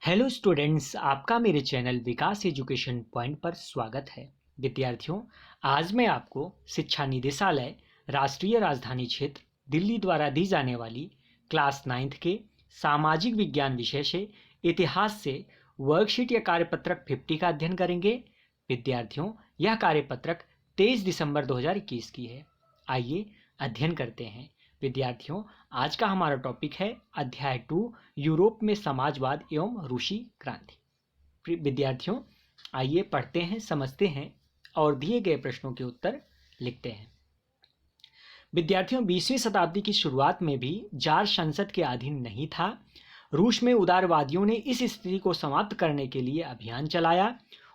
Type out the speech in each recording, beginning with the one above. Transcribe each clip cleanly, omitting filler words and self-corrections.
Hello students, आपका मेरे channel विकास education point पर स्वागत है। विद्यार्थियों, आज मैं आपको शिक्षा निदेशालय राष्ट्रीय राजधानी क्षेत्र दिल्ली द्वारा दी जाने वाली क्लास 9th के सामाजिक विज्ञान विषय से इतिहास से वर्कशीट या कार्यपत्रक 50 का अध्ययन करेंगे। विद्यार्थियों, यह कार्यपत्रक 23 दिसंबर 2021 की है। आइए अध्ययन करते हैं। विद्यार्थियों, आज का हमारा टॉपिक है अध्याय 2 यूरोप में समाजवाद एवं रूसी क्रांति। विद्यार्थियों, आइए पढ़ते हैं, समझते हैं और दिए गए प्रश्नों के उत्तर लिखते हैं। विद्यार्थियों, 20वीं शताब्दी की शुरुआत में भी जार संसद के अधीन नहीं था। रूस में उदारवादियों ने इस स्थिति को समाप्त करने के लिए अभियान चलाया।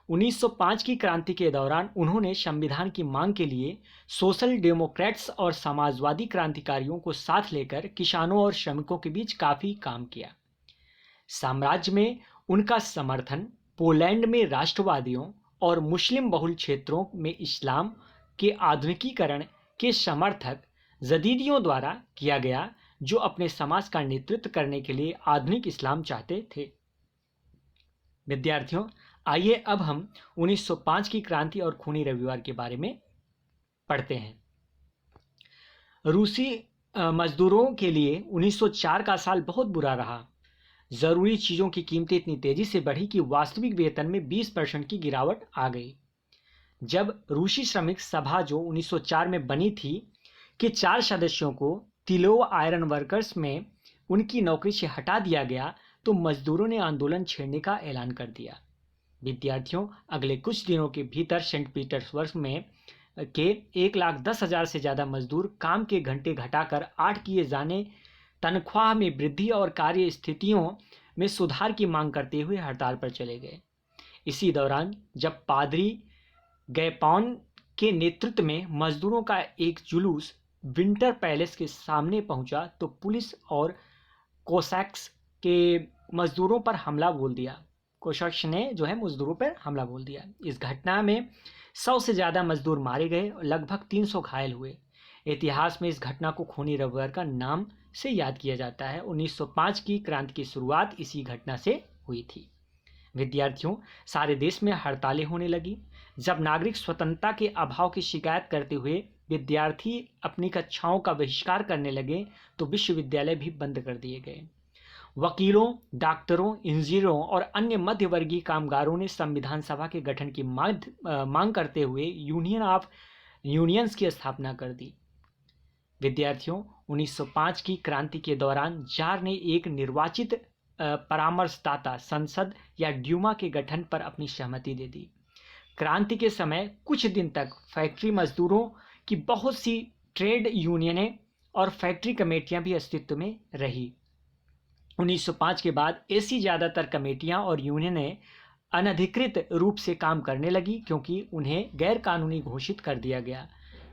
1905 की क्रांति के दौरान उन्होंने संविधान की मांग के लिए सोशल डेमोक्रेट्स और समाजवादी क्रांतिकारियों को साथ लेकर किसानों और श्रमिकों के बीच काफी काम किया। साम्राज्य में उनका समर्थन पोलैंड में राष्ट्रवादियों और मुस्लिम बहुल क्षेत्रों में इस्लाम के आधुनिकीकरण के समर्थक जदीदियों द्वारा किया गया, जो अपने समाज का नेतृत्व करने के लिए आधुनिक इस्लाम चाहते थे। विद्यार्थियों, आइए अब हम 1905 की क्रांति और खूनी रविवार के बारे में पढ़ते हैं। रूसी मजदूरों के लिए 1904 का साल बहुत बुरा रहा। जरूरी चीजों की कीमतें इतनी तेजी से बढ़ी कि वास्तविक वेतन में 20% की गिरावट आ गई। जब रूसी श्रमिक सभा जो 1904 में बनी थी के 4 सदस्यों को तिलोव आयरन वर्कर्स में उनकी नौकरी से हटा दिया गया, तो मजदूरों ने आंदोलन छेड़ने का ऐलान कर दिया। विद्यार्थियों, अगले कुछ दिनों के भीतर सेंट पीटर्सबर्ग में के 1,10,000 से ज़्यादा मजदूर काम के घंटे घटाकर 8 किए जाने, तनख्वाह में वृद्धि और कार्य स्थितियों में सुधार की मांग करते हुए हड़ताल पर चले गए। इसी दौरान जब पादरी गैपान के नेतृत्व में मजदूरों का एक जुलूस विंटर पैलेस के सामने पहुंचा, तो पुलिस और कोसैक्स के मजदूरों पर हमला बोल दिया। कोसैक्स ने जो है मजदूरों पर हमला बोल दिया। इस घटना में 100 से ज़्यादा मजदूर मारे गए और लगभग 300 घायल हुए। इतिहास में इस घटना को खूनी रविवार का नाम से याद किया जाता है। 1905 की क्रांति की शुरुआत इसी घटना से हुई थी। विद्यार्थियों, सारे देश में हड़तालें होने लगी। जब नागरिक स्वतंत्रता के अभाव की शिकायत करते हुए विद्यार्थी अपनी कक्षाओं का बहिष्कार करने लगे, तो विश्वविद्यालय भी बंद कर दिए गए। वकीलों, डॉक्टरों, इंजीनियरों और अन्य मध्यवर्गीय कामगारों ने संविधान सभा के गठन की मांग करते हुए यूनियन ऑफ यूनियंस की स्थापना कर दी। विद्यार्थियों, 1905 की क्रांति के दौरान जार ने एक निर्वाचित परामर्शदाता संसद या ड्यूमा के गठन पर अपनी सहमति दे दी। क्रांति के समय कुछ दिन तक फैक्ट्री मजदूरों की बहुत सी ट्रेड यूनियनें और फैक्ट्री कमेटियां भी अस्तित्व में रही। 1905 के बाद ऐसी ज़्यादातर कमेटियां और यूनियनें अनधिकृत रूप से काम करने लगी, क्योंकि उन्हें गैर कानूनी घोषित कर दिया गया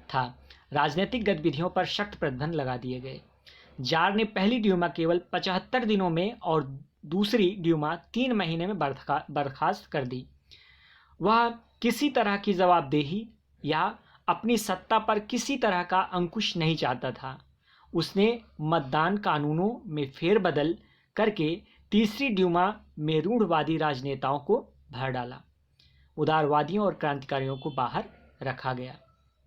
था। राजनीतिक गतिविधियों पर सख्त प्रतिबंध लगा दिए गए। जार ने पहली ड्यूमा केवल 75 दिनों में और दूसरी ड्यूमा 3 महीने में बर्खास्त कर दी। वह किसी तरह की जवाबदेही या अपनी सत्ता पर किसी तरह का अंकुश नहीं चाहता था। उसने मतदान कानूनों में फेरबदल करके तीसरी ड्यूमा में रूढ़वादी राजनेताओं को भर डाला। उदारवादियों और क्रांतिकारियों को बाहर रखा गया।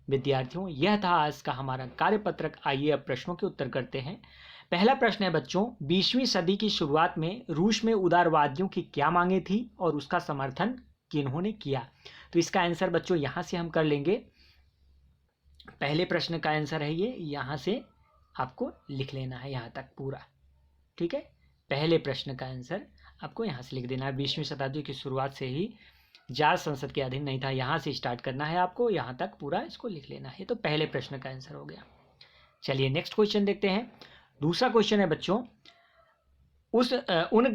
विद्यार्थियों, यह था आज का हमारा कार्यपत्रक। आइए अब प्रश्नों के उत्तर करते हैं। पहला प्रश्न है बच्चों, 20वीं सदी की शुरुआत में रूस में उदारवादियों की क्या मांगे थी और उसका समर्थन किन्होंने किया? तो इसका आंसर बच्चों यहां से हम कर लेंगे। पहले प्रश्न का आंसर है ये, यहां से आपको लिख लेना है यहां तक पूरा, ठीक है। पहले प्रश्न का आंसर आपको यहां से लिख देना है। 20वीं शताब्दी की शुरुआत से ही जार संसद के अधीन नहीं था, यहां से स्टार्ट करना है आपको, यहां तक पूरा इसको लिख लेना है। तो पहले प्रश्न का आंसर हो गया। चलिए नेक्स्ट क्वेश्चन देखते हैं। दूसरा क्वेश्चन है बच्चों, उन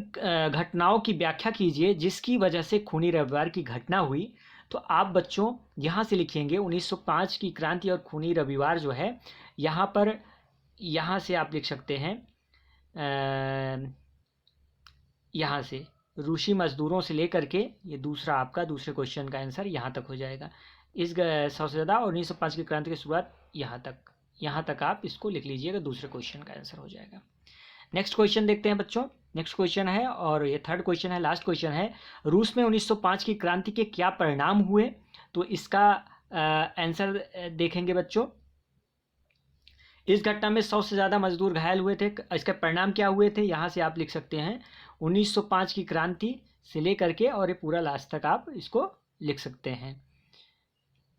घटनाओं की व्याख्या कीजिए जिसकी वजह से खूनी रविवार की घटना हुई। तो आप बच्चों यहां से लिखेंगे 1905 की क्रांति और खूनी रविवार जो है, यहां पर यहां से आप लिख सकते हैं, यहां से रूसी मजदूरों से लेकर के ये दूसरा आपका दूसरे क्वेश्चन का आंसर यहाँ तक हो जाएगा। इस 100 से ज़्यादा और 1905 की क्रांति की शुरुआत यहाँ तक आप इसको लिख लीजिएगा, दूसरे क्वेश्चन का आंसर हो जाएगा। नेक्स्ट क्वेश्चन देखते हैं बच्चों। नेक्स्ट क्वेश्चन है, और ये थर्ड क्वेश्चन है, लास्ट क्वेश्चन है। रूस में 1905 की क्रांति के क्या परिणाम हुए? तो इसका आंसर देखेंगे बच्चों। इस घटना में 100 से ज़्यादा मजदूर घायल हुए थे। इसके परिणाम क्या हुए थे, यहाँ से आप लिख सकते हैं 1905 की क्रांति से लेकर के, और ये पूरा लास्ट तक आप इसको लिख सकते हैं।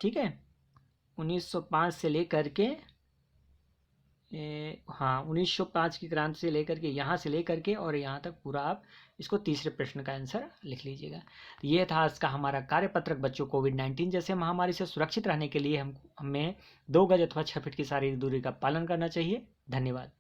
ठीक है, 1905 से लेकर के हाँ 1905 की क्रांति से लेकर के यहाँ से लेकर के और यहाँ तक पूरा आप इसको तीसरे प्रश्न का आंसर लिख लीजिएगा। तो ये था आज का हमारा कार्यपत्रक बच्चों। कोविड-19 जैसे महामारी से सुरक्षित रहने के लिए हमें 2 गज अथवा 6 फीट की शारीरिक दूरी का पालन करना चाहिए। धन्यवाद।